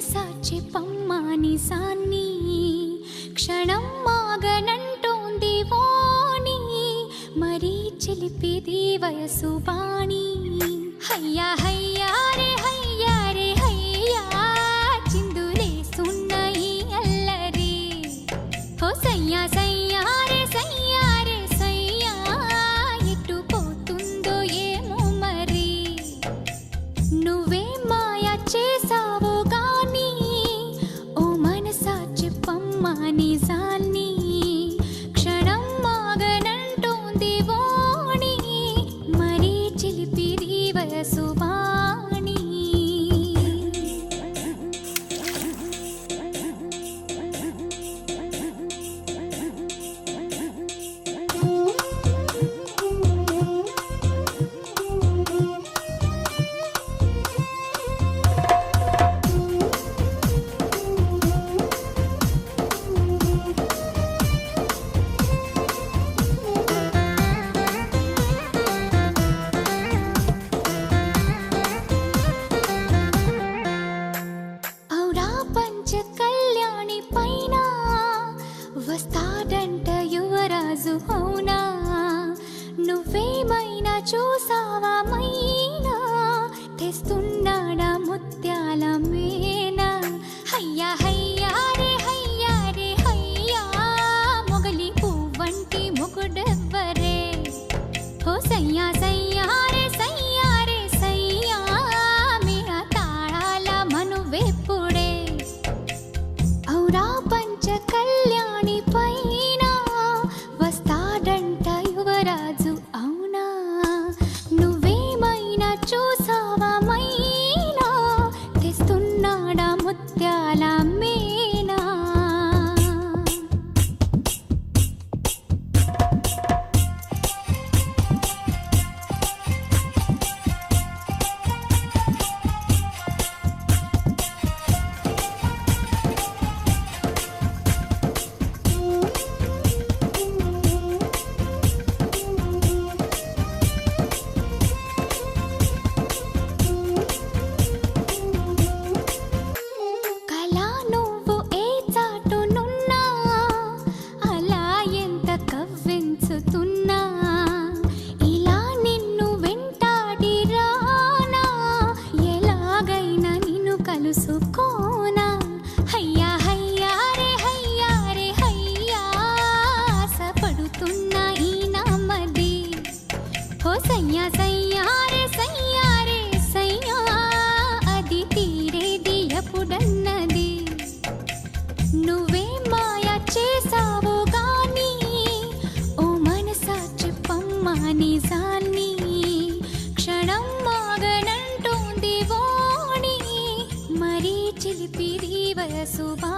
మనసాచి పమ్మానిసాన్ని క్షణం మాగనంటోంది వాణి మరీ చిలిపిది వయసు బాణి హయ్యా హయ్యా రే హయ్యా రే హయ్యా చిందులేసున్న ఈ అల్లరి హో సయ్యా సయ్యా రే సయ్యా రే సయ్యా ఎటు పోతుందో ఏమో మరి నువ్వే మాయ చేసావో గాని ఓ మనసా చెప్పమ్మా నిజాన్ని క్షణం మాగనంటోంది వాణి మరీ చిలిపిది వయసు బాణి ఔరా పంచ కళ్యాణి పైన వస్తాడంట యువరాజు అవునా నువ్వేమైనా చూసావా మైనా తెస్తున్నాడా ముత్యాల మేనా హయ్యా హయ్యా రే హయ్యా రే హయ్యా మొగలి పువ్వంటి మొగుడెవ్వరే హో సయ్యా సయ్యా రే సయ్యా రే సయ్యా మేరా తాళాల మనువెప్పుడే ఔరా పంచ కళ్యాణి పైన వస్తాడంట యువరాజు అవునా నువ్వేమైనా చూసావా మైనా తెస్తున్నాడా ముత్యాల మేనా కళా నువ్వు ఏ చాటునున్నా అలా ఎంత కవ్వించుతున్నా ఇలా నిన్ను వెంటాడి రానా ఎలాగైనా నిన్ను కలుసుకోనా హయ్యా హయ్యా రే హయ్యా రే హయ్యా ఆశపడుతున్నా ఈ నామది హో సయ్యా సయ్యా రే సయ్యా రే సయ్యా అది తీరేది ఎప్పుడన్నది నువ్వే మాయ చేసావో గాని ఓ మనసా చెప్పమ్మా నిజాన్ని క్షణం మాగనంటోంది వాణి మరీ చిలిపిది వయసు బా